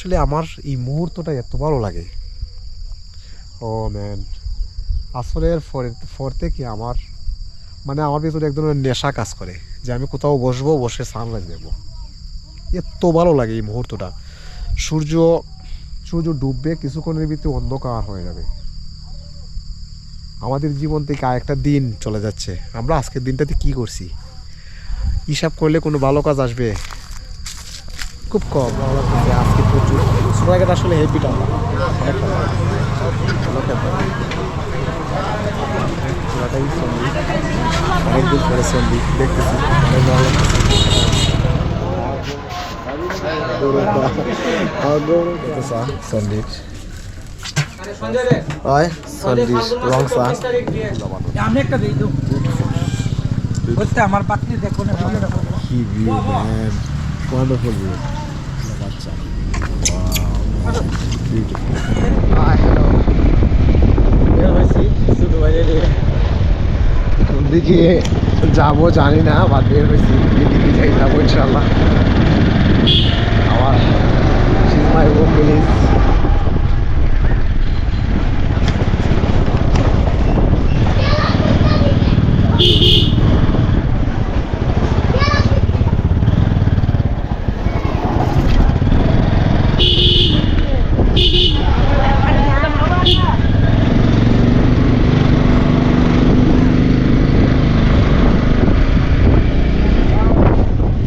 আসলে আমার এই মুহূর্তটা এত ভালো লাগে। ও ম্যান, আসরের পর থেকে আমার মানে আমার ভিতরে এক ধরনের নেশা কাজ করে যে আমি কোথাও বসবো, বসে সানরাইজ দেখবো। এত ভালো লাগে এই মুহূর্তটা। সূর্য সূর্য ডুববে, কিছুক্ষণের ভিতরে অন্ধকার হয়ে যাবে। আমাদের জীবন থেকে আরেকটা দিন চলে যাচ্ছে। আমরা আজকের দিনটাতে কি করছি হিসাব করলে কোনো ভালো কাজ আসবে? খুব কম। ভালো লাগতেছে আজকে প্রচুর। সোনাঘাট আসলে হেভি টাউন, অনেকদিন পরে সন্দীপ দেখতেছি, অনেক ভালো লাগতেছে। সন্দীপ হয় সন্দীপ রং সা আমি একটা দিই তো বলতে আমার পাত্রী দেখো না কি ভিউ ম্যান, ওয়ান্ডারফুল ভিউ। বাচ্চা কোন দিকে যাবো জানি না, বাদ বের হয়েছি এদিকে যাই যাবো ইনশাল্লাহ। আমার মাই রুম প্লিজ।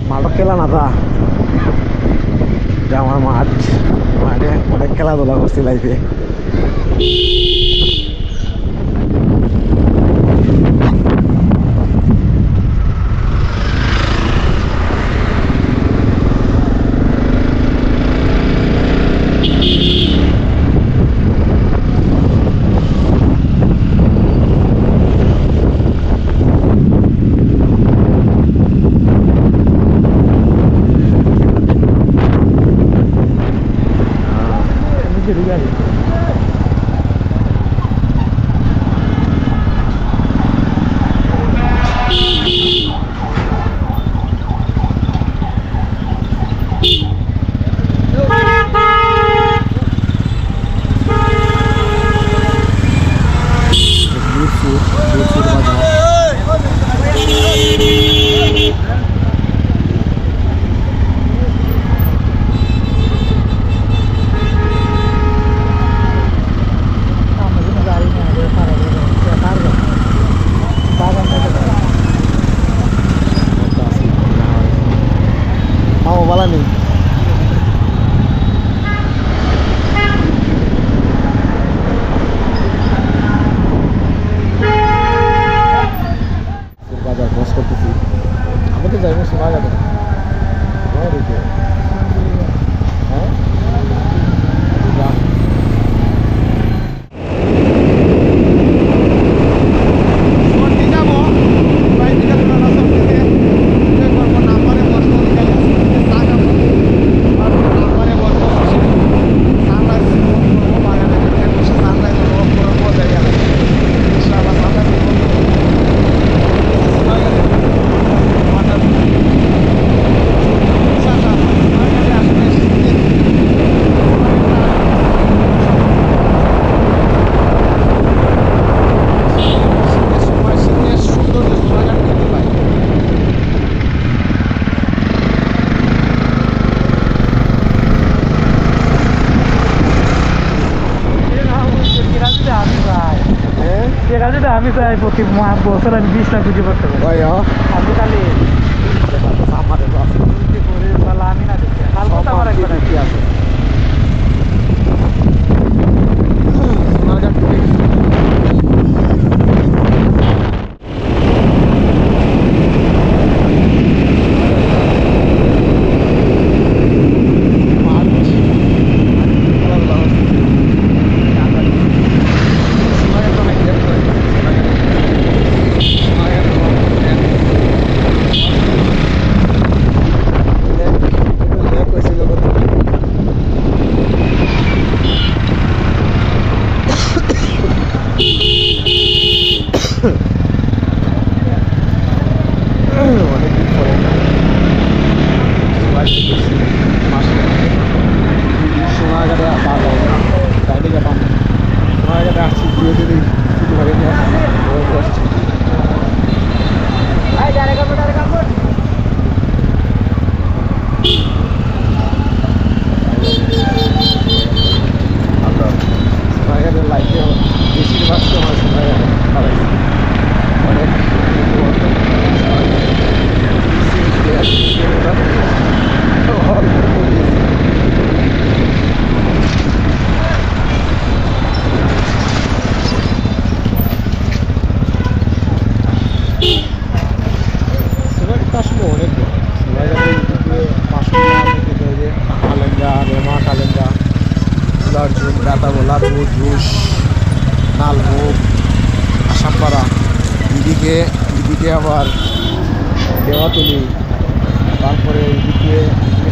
মাঠও খেলা না তা, এটা আমার মাঠ। মাঠে অনেক খেলাধুলা করছি লাইফে। বলা নেই বাজার ক্রস করতেছি। আমাকে যাইবো শোনা যাবে হ্যাঁ আমি চাই প্রতি বছর আমি 20 লাখ পুঁজি করতে পারি। আমি খালি আমি না দেখি আমার একবার আছে অর্জুন, গাতাবোলা, বুধ, নালভোগ, আসামপাড়া, এদিকে আবার দেওয়াতুলি, তারপরে এদিকে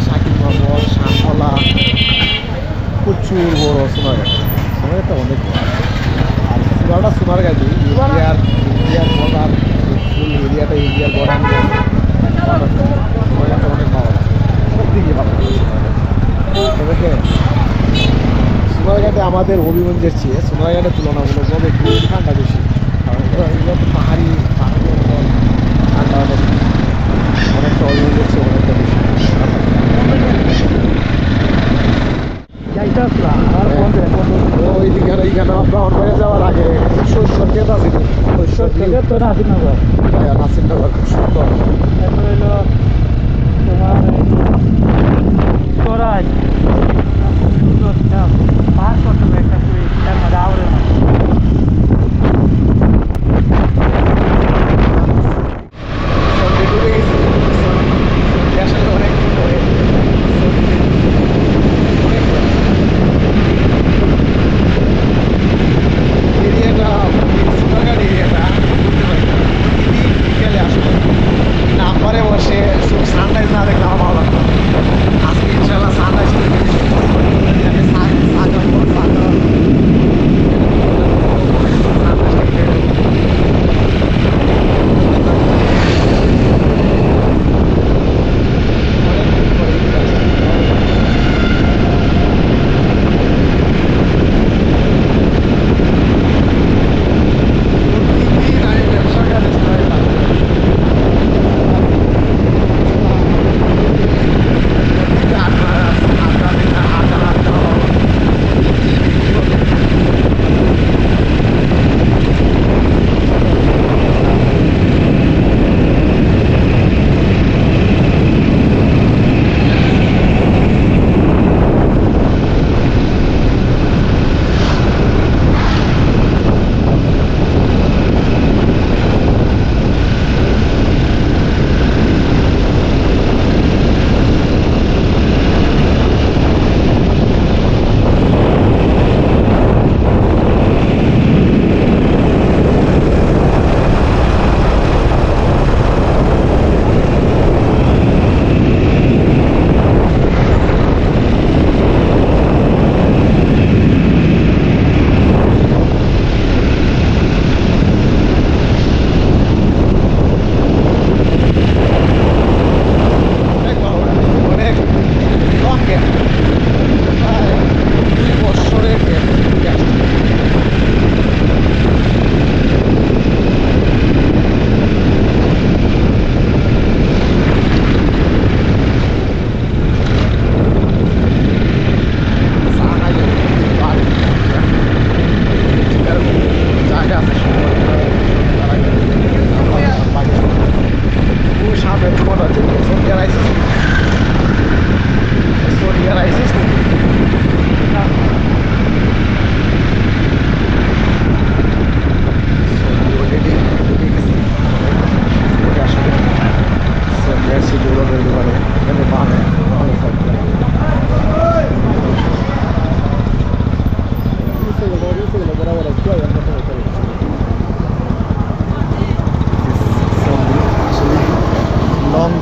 শাকিব নগর, শামলা, প্রচুর বড় সোনারঘাটটা অনেক বড়। আর পুরাটা সোনারঘাটি ইন্ডিয়ার বর্ডার, ফুল এরিয়াটা ইন্ডিয়ার বর্ডার নিয়ে সোনারঘাটটা অনেক ভালো লাগে, সব দিকে ভালো লাগে তবে সোনারঘাটে আমাদের হবিগঞ্জের চেয়ে সোনারঘাটের তুলনামূলকভাবে একটু ঠান্ডা বেশি, কারণ এগুলো তো পাহাড়ি অঞ্চল, ঠান্ডা অনেকটা হবিগঞ্জের চেয়ে অনেকটা বেশি। ওইখানে ব্রাহ্মণবাড়িয়া যাওয়ার আগে শৈশব ক্ষেত আছে, শৈশব থেকে তো নাসিরনগর, নাসিরনগর খুব সুন্দর। তারপরে হলো তোমার তোরাজ পার করতে হবে একটা তার মধ্যে আউরের নাম্বারে বসে সানরাইজ না দেখলে আমার ভালো লাগতো। আজকে ইনশাল্লাহ সানরাইজ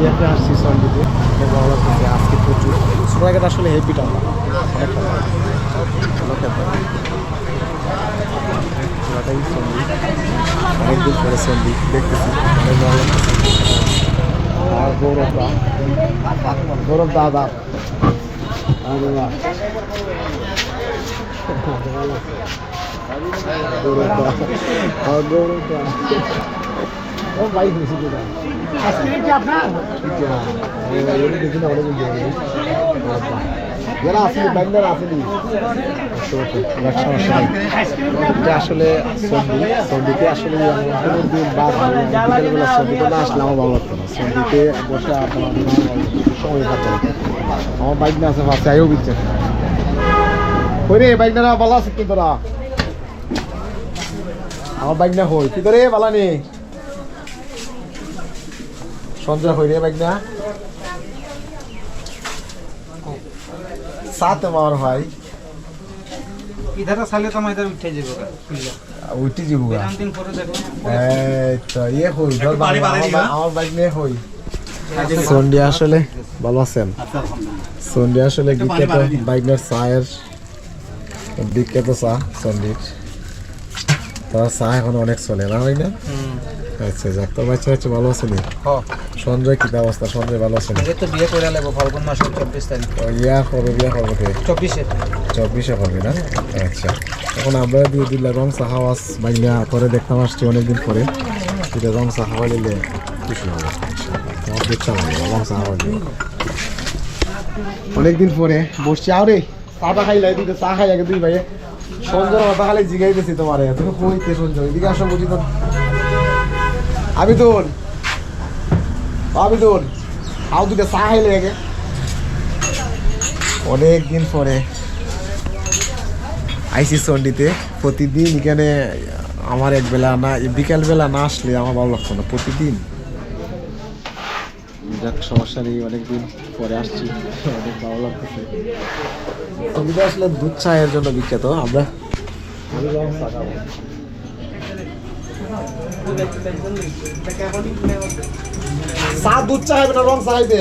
দেখে আসছি সন্ডিতে, ভালো লাগতেছে। আজকে প্রচুর সোনারঘাট আসলে হেভি ঠান্ডা, অনেকদিন পরে সন্ডি দেখতেছি, অনেক ভালো লাগতেছে। আর গৌরব দাদা বাইক হয়েছে যারা আসেনি ব্যাংকার আসেনি আসলে সন্ডিতে আসলে কোনো দিন বাদ বিকেলবেলা সন্ডিতে না আসলে আমার ভালো লাগতো না। সন্ডিতে বসে আপনার সময় কাটে। আমার বাইক না আছে ভাবছে আইও বিচ্ছে কই রে বাইক না ভালো আছে কি তোরা? আমার বাইক না হই কি করে ভালো নেই সঞ্জয় হই রে বাইক না সাথে আমার ভাই ইধারে চাইলে তো আমার ইধারে উঠে যাবো খুললা উঠি যাবো দিন পরে দেখো এই তো ইয়ে হই ধর আমার বাইক নিয়ে হই সন্ধ্যা আসলে ভালো আছেন সন্ধ্যা আসলে বিখ্যাত বাইকের চায়ের বিখ্যাত চা সন্ধ্যির তার চা এখন অনেক চলে না ভাই না আচ্ছা যাক তো বাচ্চা বাচ্চা ভালো আছে নি সঞ্জয় কি অবস্থা সঞ্জয় ভালো আছে এই তো বিয়ে করে লাগবো ফাল্গুন মাসের 24 তারিখ বিয়া করবে 24 করবে না আচ্ছা এখন আমরা দিয়ে দিলে রং চা হাওয়াজ বাইনা পরে দেখতাম আসছি অনেকদিন পরে এটা রং চা হাওয়া দিলে খুশি হবে তোমার দেখতে হবে রং চা হাওয়া দিলে অনেকদিন পরে বসছি আরে চাটা খাইলাই দুটো চা খাই আগে দুই ভাইয়ে সঞ্জয় মাথা খালি জিগাইতেছি তোমার তুমি কইতে সঞ্জয় এদিকে আসো বুঝি তো আবিদুল আও দুটো চা খাইলে আগে অনেক দিন পরে আইসি সন্ডিতে প্রতিদিন এখানে আমার একবেলা না বিকালবেলা না আসলে আমার ভালো লাগতো না প্রতিদিন যাক সমস্যা নেই অনেকদিন পরে আসছি অনেক ভালো লাগতেছে সন্ডিতে আসলে দুধ চায়ের জন্য বিখ্যাত আমরা চা দুধ চা হবে না রং চা খাইবে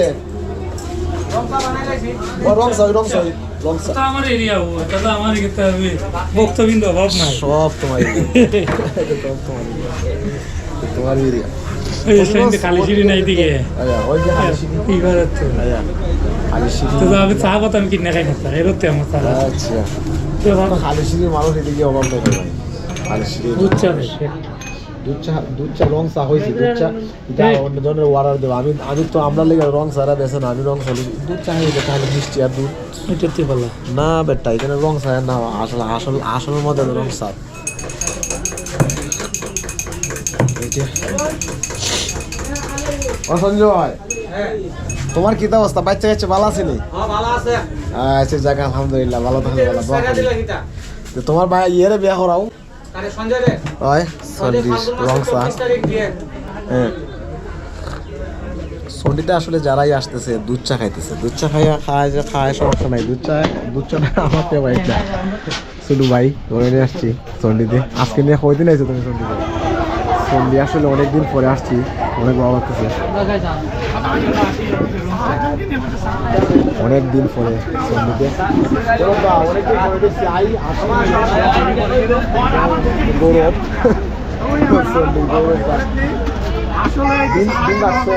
রং চা আমার এরিয়া দাদা আমার খেতে হবে ভক্তবিন্দু অভাব নাই সব তোমার তোমার এরিয়া কালিশিরি নাই দিকে ওই যে হালিশিরি কি করে তো হালিশিরি তো আমি চা পাতা আমি কিনে খাই না এরতে আমার চা আচ্ছা তো ভালো হালিশিরি মানুষ এদিকে অভাব নেই ভাই হালিশিরি বুঝছে দুধ চা রং চা হয়েছে দুধ চা এটা অন্য জনের অর্ডার দেবো আমি তো আমরা লেগে রং চারা বেছে না আমি রং চালি দুধ চা হয়ে তাহলে মিষ্টি আর দুধ এটাতে ভালো না বেটা এখানে রং চা না আসলের মধ্যে রং চা ও সঞ্জয় তোমার কি অবস্থা বাচ্চা কাচ্চা ভালো আছে নি ভালো আছে আচ্ছা যাক আলহামদুলিল্লাহ ভালো থাকলে ভালো দোয়া করি। তো তোমার ভাই ইয়েরে বিয়া করাও আরে সঞ্জয় রে ওই সন্ডিস রং চা হ্যাঁ সন্ডিতে আসলে যারাই আসতেছে দুধ চা খাইতেছে দুধ চা খায় সমস্যা নাই দুধ চা আমার প্রিয় ভাই না শুধু ভাই ধরে নিয়ে আসছি সন্ডিতে আজকে নিয়ে কয়দিন আইছো তুমি সন্ডিতে সন্ডি আসলে অনেকদিন পরে আসছি অনেক ভালো লাগতেছে অনেকদিন পরে সন্ডিতে অনেকদিন পরে দেখছি গৌরব সন্ডি গৌরব দিন লাগছে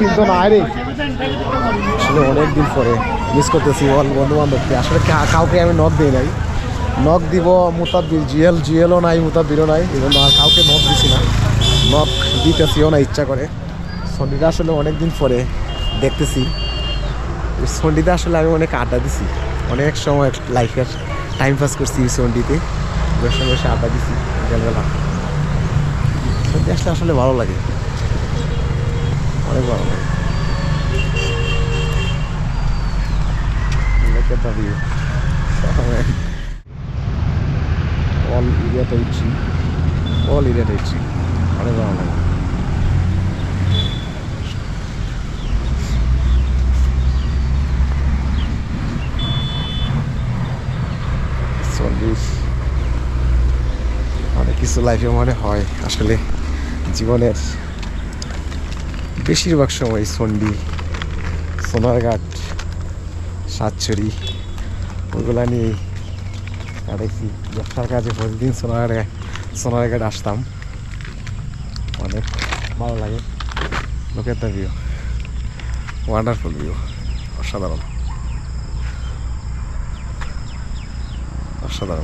চিন্তা নাই রে আসলে অনেকদিন পরে মিস করতেছি বন্ধু বান্ধবকে আসলে কাউকে আমি নক দিই নাই নক দিব মুতাব্বির জিএলও নাই মুতাব্বিরও নাই এবং আর কাউকে নক দিছি না নক দিতেছিও না ইচ্ছা করে সন্ডিতে আসলে অনেকদিন পরে দেখতেছি সন্ডিতে আসলে আমি অনেক আড্ডা দিছি অনেক সময় লাইফের টাইম পাস করছি সন্ডিতে বসে বসে আড্ডা দিছি বিকালবেলা সন্ডি আসলে আসলে ভালো লাগে অনেক ভালো লাগে Look at the view. All area টাইছি অনেক ভালো লাগে অনেক কিছু লাইফে মনে হয় আসলে জীবনের বেশিরভাগ সময় সন্ডি সোনারঘাট সাতছড়ি ওইগুলা নিয়ে কাটাইছি ব্যবসার কাজে প্রতিদিন সোনারঘাট আসতাম অনেক ভালো লাগে লোকের দ্য ভিউ ওয়ান্ডারফুল ভিউ অসাধারণ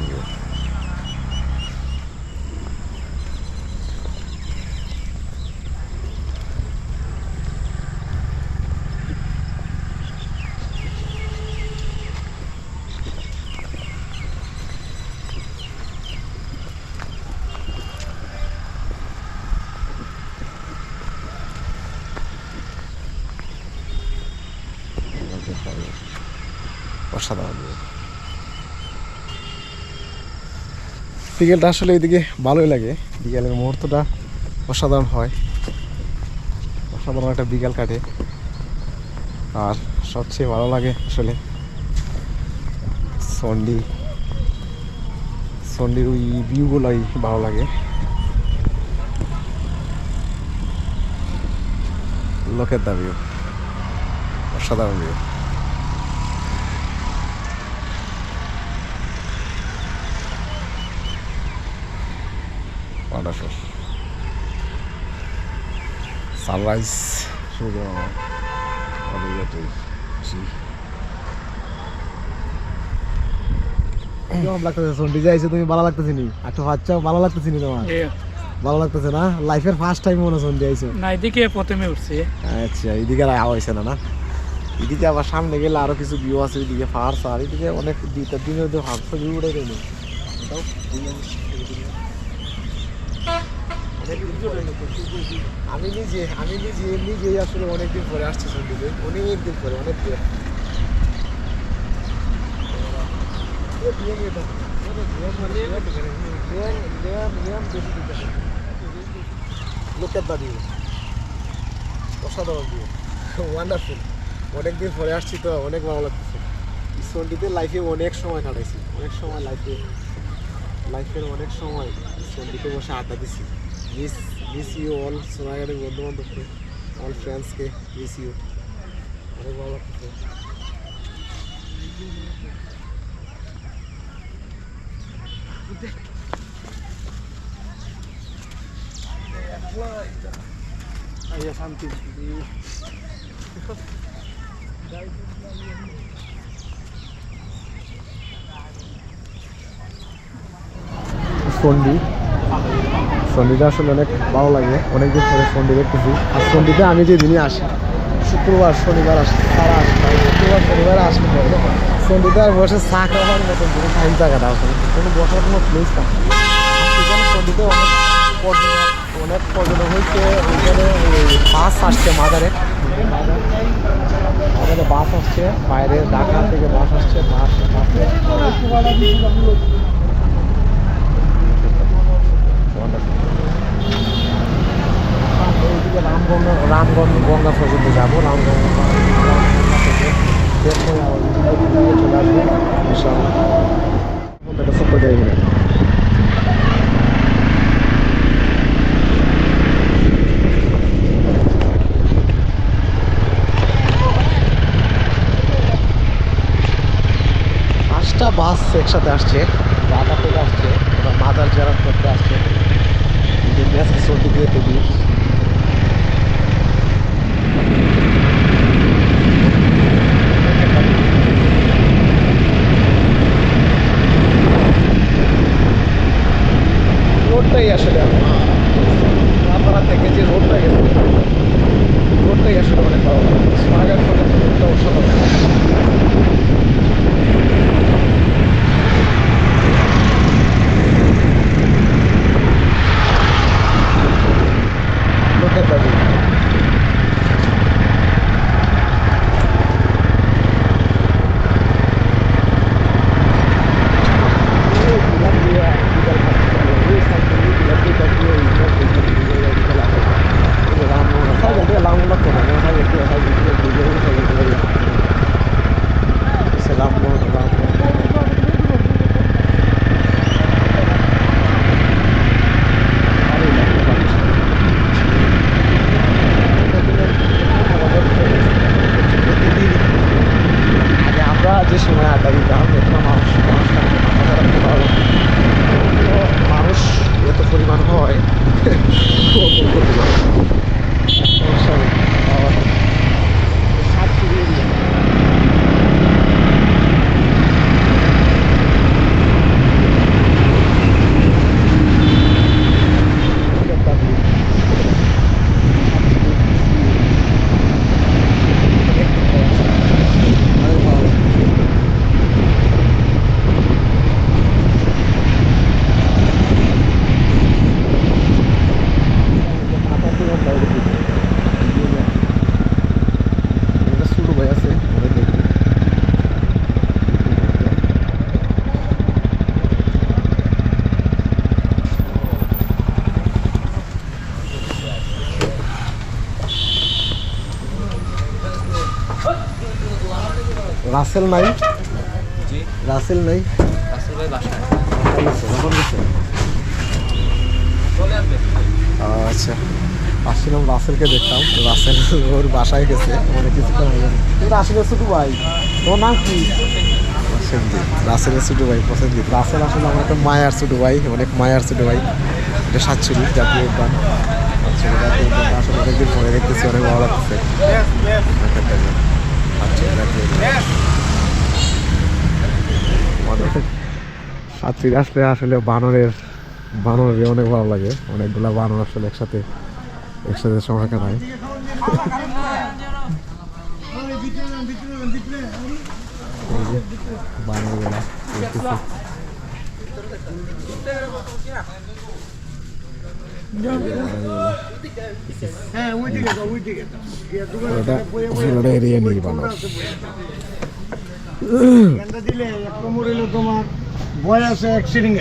ভিউ অসাধারণ বিকেলটা আসলে এদিকে ভালোই লাগে বিকেলের মুহূর্তটা অসাধারণ হয় অসাধারণ একটা বিকেল কাটে আর সবচেয়ে ভালো লাগে আসলে সন্ডি সন্ডির ওই ভিউগুলাই ভালো লাগে। Look at the view. অসাধারণ ভিউ। Wonderful. Sunrise. শুরু হয় অনেক কেমন লাগতেছে সন্ডি যাইছো তুমি? ভালো লাগতেছে নি? একটু বাচ্চা ভালো লাগতেছে নি তোমার? ভালো লাগতেছে না? লাইফের ফার্স্ট টাইম মনে সন্ডি আইছো? না, এদিকে প্রথমে উঠছি। আচ্ছা, এদিকে আর হয়েছে না? না, এদিকে আবার সামনে গেলে আরো কিছু ভিউ আছে, এদিকে ফার্স আর এদিকে অনেক দুইটা দিনের যে ফার্স ভিউ উঠে গেল। আমি নিজেই আসলে অনেকদিন পরে আসছি সন্ডিতে, অনেকদিন পরে, অনেক দিন। অসাধারণ ভিউ, ওয়ান্ডারফুল। অনেকদিন পরে আসছি তো অনেক ভালো লাগতেছে। সন্ডিতে লাইফে অনেক সময় কাটাইছি, অনেক সময় লাইফের অনেক সময় সন্ডিতে বসে আড্ডা দিছি। মিস ইউ অল সোনাগাড়ির বন্ধু বান্ধবকে, অল ফ্রেন্ডসকে মিস ইউ। অনেক ভালো লাগতেছে। শান্তি সন্ডিটা আসলে অনেক ভালো লাগে, অনেকদিন পরে সন্ডি দেখতেছি। আর সন্ডিতে আমি যেদিনই আসি, শুক্রবার শনিবার আসি, তারা আসি, শুক্রবার শনিবার আসলে সন্ডিতে আর বসে চা খাওয়ার মতন কোনো টাইম জায়গাটা আছে, কোনো বসার কোনো প্লেস থাকে। সন্ডিতে অনেক পর্যটক হয়েছে। ওইখানে বাস আসছে মাজারে, আমাদের বাস আসছে বাইরে, ঢাকা থেকে বাস আসছে। রামগঞ্জ গঙ্গা পর্যন্ত যাবো। রামগঞ্জ থেকে চলে আসবো ইনশাআল্লাহ। ছোট্ট জায়গা বাস একসাথে আসছে, ঢাকা থেকে আসছে, মাদার জেরাত করতে আসছে। সন্ডি দিয়ে তৈরি রোডটাই আসলে আপনারা থেকে যে রোডটা গেছে, রোডটাই আসলে অনেক ভালো লাগে। সোনাগাড়ি রোডটা অসাধারণ। যে সময় আড্ডা দিতাম, মানুষ এত পরিমাণ হয়। রাসেল নাই, রাসেল নাই? কখন গেছে? আচ্ছা, আসছিলাম রাসেলকে দেখতাম, রাসেল ওর বাসায় গেছে অনেক কিছুক্ষণ হয়ে গেছে। রাসেলের ছোট ভাই, তোমার নাম কি? প্রসেনজিৎ। রাসেলের ছোট ভাই প্রসেনজিৎ। রাসেল আসলে আমার একটা মায়ার ছোট ভাই, অনেক মায়ার ছোট ভাই। এটা সাতচুরি জাতীয় উদ্যান। সাতচুরি জাতীয় উদ্যান আসলে অনেকদিন পরে দেখতেছি, অনেক ভালো লাগতেছে। সাতচুরি জাতীয় উদ্যান। সাতচুরি আসলে আসলে বানরের অনেক ভালো লাগে। অনেকগুলা বানর আসলে একসাথে সময় কাটায়। বানরগুলা এরিয়া নেই বানর।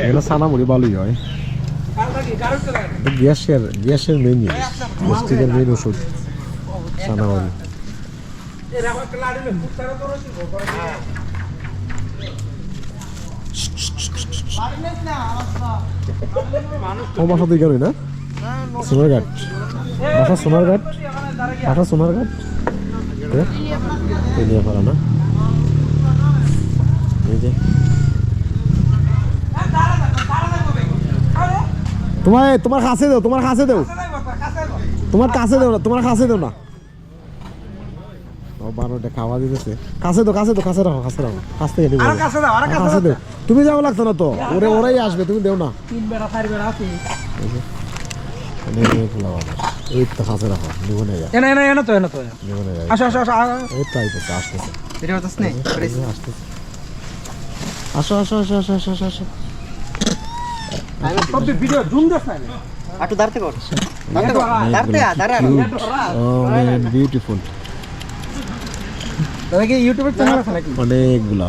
এগুলো সানামুড়ি ভালোই হয়। গ্যাসের মেন জিনিস, গ্যাস্ট্রিকের মেন ওষুধ সানামুড়ি। ও বাসা তুই কেনই না? সোনারঘাট বাসা, সোনারঘাট বাসা, সোনারঘাট পারা না? এই যে তোমার কাছে দেও, তোমার কাছে দেও, তোমার কাছে দেও না, তোমার কাছে দেও না। ও বারোটা খাওয়া দিতেছে। কাছে দাও, কাছে দাও, কাছে রাখো, কাছে রাখো, কাছ থেকে দেবো, কাছে দেও। তুমি যাও লাগতো না তো, ওরাই আসবে, তুমি দেও না। এই তো কাছে রাখো, নিবো না যা, নিবো না যা। এই তো আইতেছে, আসতেছে, আসো আসো আসো আসো আসো আসো আসো। বিউটিফুল অনেকগুলা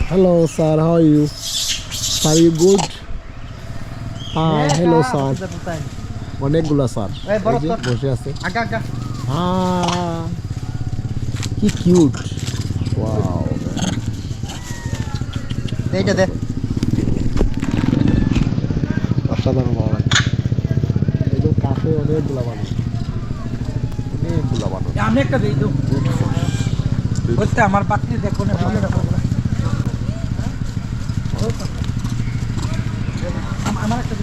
hello sir, how are you? Are you good? হ্যাঁ, হ্যালো স্যার। অনেকগুলা স্যার বসে আছে। কি কিউট! ওয়াও, এইটা দে, অসাধারণ ভালো লাগে। এদের কাছে অনেকগুলা বানর, আমি একটা দিই তো আমার বাকি দেখো না, ভিডিওটা করবো। আমার একটা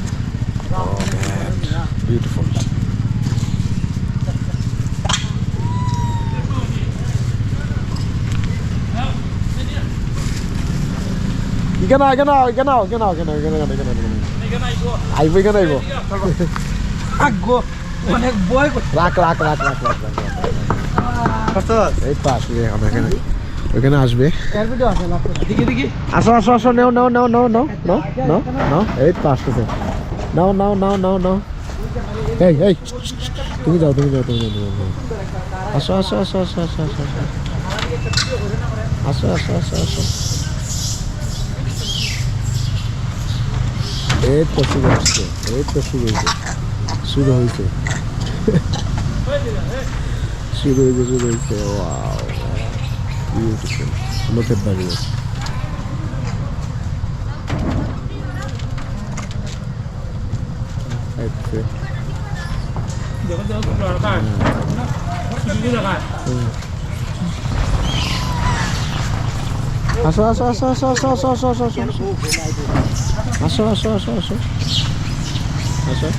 বিউটিফুল। অনেক বয় ওইখানে আসবে। আসো আসো আসো, নাও নাও নাও নাও নাও নাও নাও নাও। এই তো আসতেছে, নাও নাও নাও নাও নাও। এই এই, তুমি যাও, তুমি যাও, তুমি যাও, তুমি যাও। আসো আসো আসো আসো আসো আসো আসো আসো আসো আসো। এই তো শুরু হচ্ছে, এই তো শুরু হয়েছে, শুরু হয়েছে, শুরু হয়েছে, শুরু হয়েছে। Wow, beautiful. Look at the view. আসো আসো আসো আসো আসো আসো আসো আসো আসো আসো আসো আসো আসো আসো।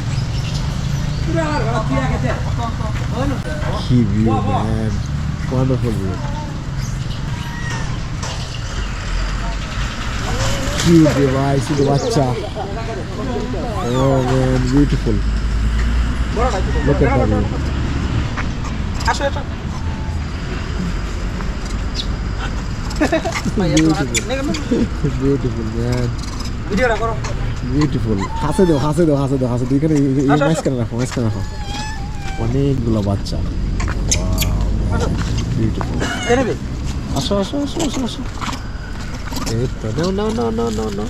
কি view man, wonderful view. Cute রে ভাই, শুধু বাচ্চা। Oh man, beautiful. Look at the view. আসো আসো। Beautiful man. ভিডিওটা করো। Beautiful. হাসে দাও, হাসে দাও, হাসে দাও, হাসে দাও। এখানে মাঝখানে রাখো, মাঝখানে রাখো। অনেকগুলো বাচ্চা। বিউটিফুল। আসো আসো আসো আসো আসো। এই তো, নাও নাও নাও নাও নাও নাও।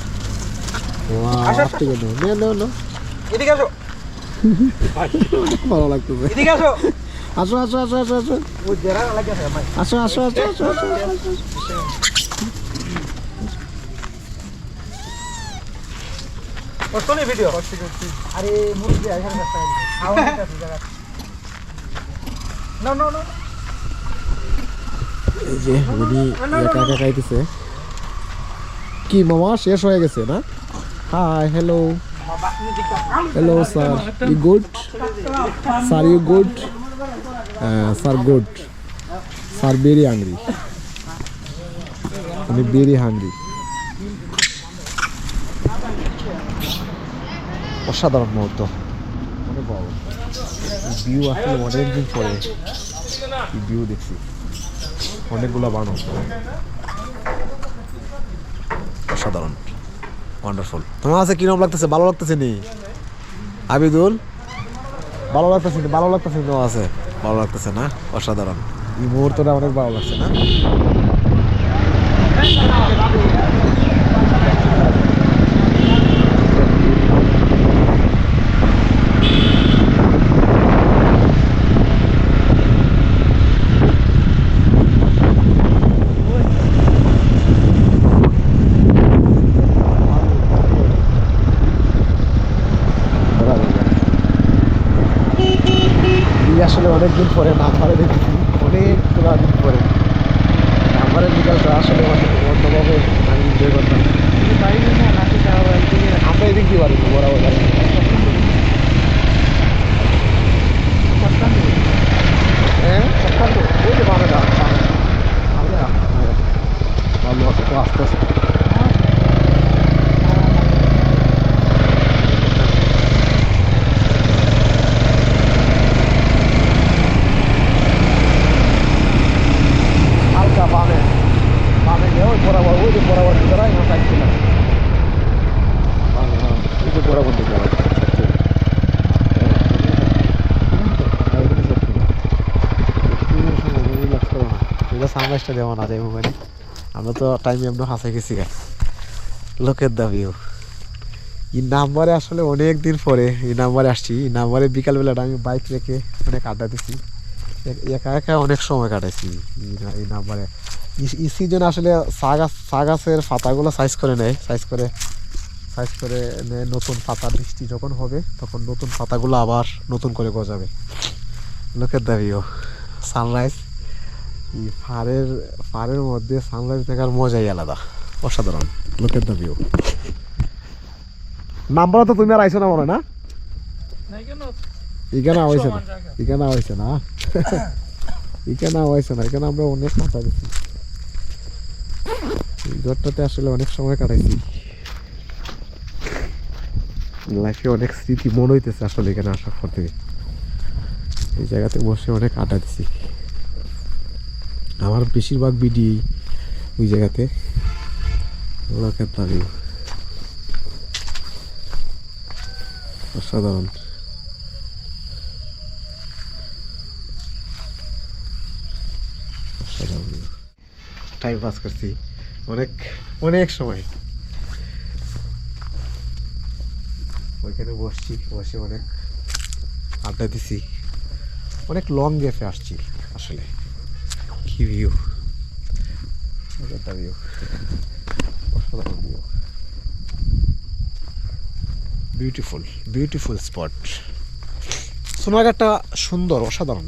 ওয়াও, ঠিক আছে, নাও নাও নাও। এদিকে আসো। ভালো লাগতেছে। এদিকে আসো। আসো আসো আসো আসো আসো ও জেরা লাগে ভাই আসো আসো আসো আসো আসো করছো নি ভিডিও করছি আরে মুরগি এখানে রাস্তা আওয়াজ আছে জায়গা না না না এই যে উনি একা একা খাইতেছে কি মামা শেষ হয়ে গেছে না hi hello hello sir you good sir you good sir good sir very hungry আমি ভেরি হাংরি অসাধারণ মুহূর্ত অনেক বড় ভিউ আসলে অনেকদিন পরে এই ভিউ দেখছি অনেকগুলো বানো অসাধারণ ওয়ান্ডারফুল তোমার কাছে কিরকম লাগতেছে ভালো লাগতেছে নি আবিদুল ভালো লাগতেছে নি ভালো লাগতেছে তোমার আছে ভালো লাগতেছে না অসাধারণ এই মুহূর্তটা অনেক ভালো লাগছে না আসলে অনেকদিন পরে নাম্বারে দেখেছি অনেকগুলো দিন পরে নাম্বারের বিকালটা আসলে অন্যভাবে আমি এনজয় করতাম আমরা এদিক কি পারি বরাবর হ্যাঁ ওই যে বামে ভালো আছে তো আস্তে আস্তে সানরাইজটা দেওয়া না যায় মোবাইলে আমরা তো টাইম এমনি হাসে গেছি গা লোকের দাবিও এই নাম্বারে আসলে অনেক দিন পরে এই নাম্বারে আসছি এই নাম্বারে বিকালবেলাটা আমি বাইক রেখে অনেক আড্ডা দিছি একা একা অনেক সময় কাটাইছি এই নাম্বারে এই সিজনে আসলে চা গাছের পাতাগুলো সাইজ করে নেয় সাইজ করে নতুন পাতা বৃষ্টি যখন হবে তখন নতুন পাতাগুলো আবার নতুন করে গজাবে লোকের দাবিও সানরাইজ এই পাহাড়ের মধ্যে সানরাইজ দেখার মজাই আলাদা অসাধারণ লোকের দাবিও নাম্বার তো তুমি আর আইছো না মনে না এখানে হয়েছে না এখানে হয়েছে না এখানে হয়েছে না এখানে আমরা অনেক কাটা দিচ্ছি এই ঘরটাতে আসলে অনেক সময় কাটাইছি লাইফে অনেক স্মৃতি মনে হইতেছে আসলে এখানে আসার পর থেকে এই জায়গাতে বসে অনেক আড্ডা দিছি আমার বেশিরভাগ ভিডিও ওই জায়গাতে লোকের দাবি অসাধারণ অসাধারণ টাইম পাস করছি অনেক সময় ওইখানে বসে অনেক আড্ডা দিছি অনেক লং গ্যাপে আসছি আসলে কি ভিউ ভিউ অসাধারণ ভিউ বিউটিফুল স্পট সোনারঘাটটা সুন্দর অসাধারণ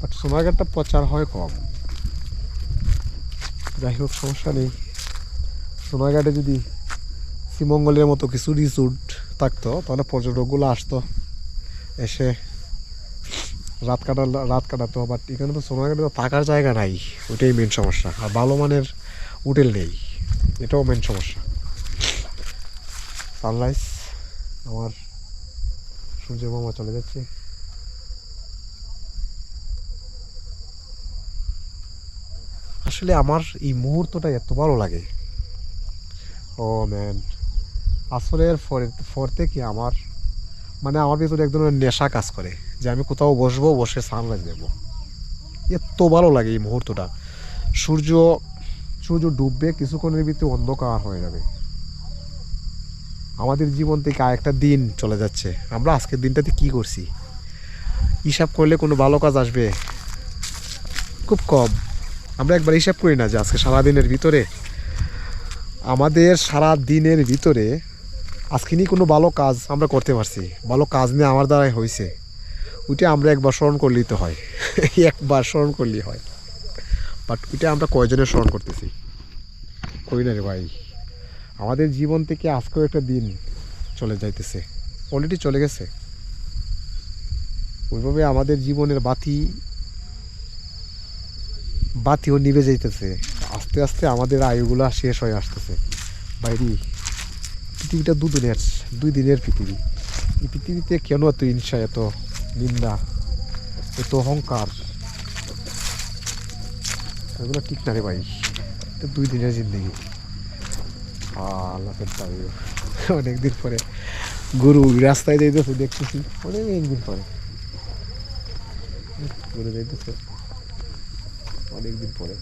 বাট সোনারঘাটটা প্রচার হয় কম যাই হোক সমস্যা নেই সোনারঘাটে যদি শ্রীমঙ্গলের মতো কিছু রিসোর্ট থাকতো তাহলে পর্যটকগুলো আসতো এসে রাত কাটাতো বাট এখানে তো সোনারঘাটে তো থাকার জায়গা নাই ওইটাই মেন সমস্যা আর ভালো মানের হোটেল নেই এটাও মেন সমস্যা সানরাইজ আমার সূর্য মামা চলে যাচ্ছে আসলে আমার এই মুহূর্তটা এত ভালো লাগে ও ম্যান আসলের পর থেকে আমার ভিতরে এক ধরনের নেশা কাজ করে যে আমি কোথাও বসে সানরাইজ দেখবো এত ভালো লাগে এই মুহূর্তটা সূর্য ডুববে কিছুক্ষণের ভিতরে অন্ধকার হয়ে যাবে আমাদের জীবন থেকে আরেকটা দিন চলে যাচ্ছে আমরা আজকের দিনটাতে কি করছি হিসাব করলে কোনো ভালো কাজ আসবে খুব কম। আমরা একবার হিসাব করি না যে আজকে সারাদিনের ভিতরে আমাদের সারা দিনের ভিতরে আজকে নিয়ে কোনো ভালো কাজ আমরা করতে পারছি, ভালো কাজ নিয়ে আমার দ্বারাই হয়েছে, ওইটা আমরা একবার স্মরণ করলেই তো হয়। একবার স্মরণ করলেই হয়, বাট ওইটা আমরা কয়জনের স্মরণ করতেছি? করি না রে ভাই। আমাদের জীবন থেকে আজকেও একটা দিন চলে যাইতেছে, অলরেডি চলে গেছে। ওইভাবে আমাদের জীবনের বাতিও নিভে যাইতেছে, আস্তে আস্তে আমাদের আয়ুগুলা শেষ হয়ে আসতেছে। বাইরে পৃথিবীটা দুই দিনের পৃথিবী। এই পৃথিবীতে কেন এত হিংসা, এত নিন্দা, এত অহংকার? এগুলো ঠিক না রে ভাই। এটা 2 দিনের জিন্দগি। অনেকদিন পরে গরু রাস্তায় যাইতেছে, দেখতেছি অনেকদিন পরে গরু যাইতেছে, অনেকদিন পরে।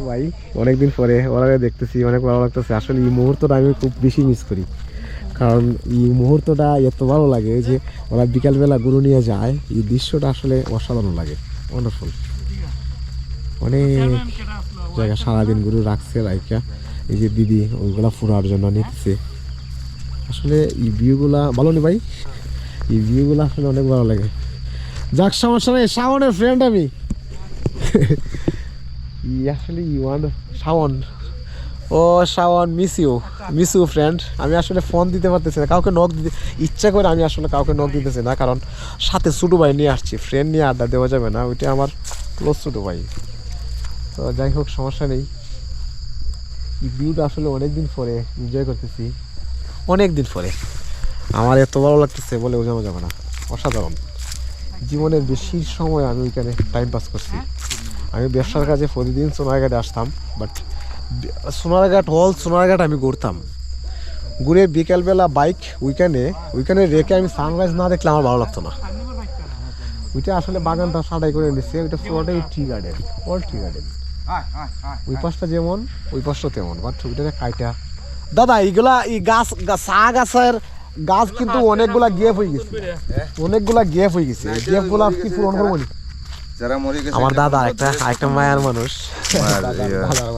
ভাই অনেকদিন পরে ওরা দেখতেছি, অনেক ভালো লাগতেছে। আসলে এই মুহূর্তটা আমি খুব বেশি মিস করি, কারণ এই মুহূর্তটা এত ভালো লাগে যে ওরা বিকালবেলা গরু নিয়ে যায়, এই দৃশ্যটা আসলে অসাধারণ লাগে, ওয়ান্ডারফুল। অনেক জায়গা সারাদিন গরু রাখছে, রাইকা এই যে দিদি ওইগুলা ফুরার জন্য নিতেছে। আসলে এই ভিউগুলা ভালো নেই ভাই, এই ভিউগুলো আসলে অনেক ভালো লাগে। যাক, সমস্যা নেই, শাওনের ফ্রেন্ড আমি। আসলে শাওন, ও শাওন, মিস ইউ ফ্রেন্ড। আমি আসলে ফোন দিতে পারতেছি না, কাউকে নক দিতে ইচ্ছা করে আমি আসলে কাউকে নক দিতেছি না, কারণ সাথে ছোটো ভাই নিয়ে আসছি, ফ্রেন্ড নিয়ে আড্ডা দেওয়া যাবে না, ওইটা আমার ক্লোজ ছোটো ভাই। তো যাই হোক, সমস্যা নেই। এই ভিউটা আসলে অনেকদিন পরে এনজয় করতেছি, অনেকদিন পরে। আমার এত ভালো লাগতেছে বলে বোঝানো যাবে না, অসাধারণ। জীবনের বেশি সময় আমি ওইখানে টাইম পাস করছি। আমি ব্যবসার কাজে প্রতিদিন সোনারঘাটে আসতাম, বাট সোনারঘাট আমি ঘুরতাম, ঘুরে বিকেলবেলা বাইক ওইখানে রেখে আমি সানরাইজ না দেখলে আমার ভালো লাগতো না। ওইটা আসলে বাগানটা সাটাই করে নিচ্ছে, ওইটা পুরোটাই tea garden, all tea garden. ওই পাশটা যেমন ওই পাশটা তেমন, বাট ওইটাকে কাইটা দাদা এইগুলা এই চা গাছের গাছ কিন্তু অনেকগুলা গ্যাপ হয়ে গেছে, গ্যাপগুলা কি পূরণ করবো নি? আমার দাদা একটা মায়ার মানুষ,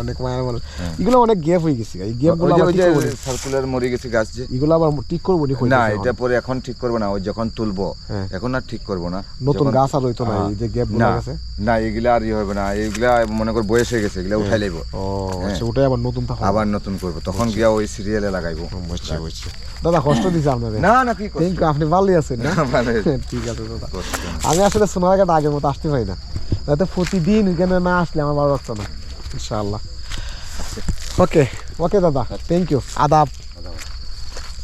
অনেক মায়ার মানুষ। এগুলো অনেক গ্যাপ হয়ে গেছে, এই গ্যাপগুলো সার্কুলার মরে গেছে গাছ, যে এগুলো আবার ঠিক করবো নি? না, এটা পরে এখন ঠিক করবো না, ওই যখন তুলবো এখন আর ঠিক করবো না। নতুন গাছ আর হইতো না, এই যে গ্যাপগুলো আছে না, এগুলা আর হবে না, এগুলা মনে কর বয়স হয়ে গেছে, এগুলা উঠাই লইব। ও আচ্ছা, ওটাই আবার নতুন আবার নতুন করবো, তখন গিয়া ওই সিরিয়ালে লাগাইবো। বুঝছি। দাদা কষ্ট দিছে আপনাদের? না কি থ্যাংক ইউ, আপনি ভালোই আছেন না? ঠিক আছে দাদা। আমি আসলে সোনারঘাট আগের মতো আসতে পারি না, যাতে প্রতিদিন ওইখানে না আসলে আমার ভালো লাগতো না। ইনশাআল্লাহ। ওকে দাদা, থ্যাংক ইউ, আদাব।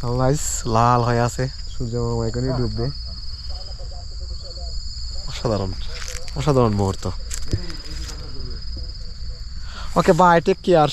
সানরাইজ লাল হয়ে আছে, সূর্য মামা এখানেই ডুববে। অসাধারণ মুহূর্ত। Okay bye, take care.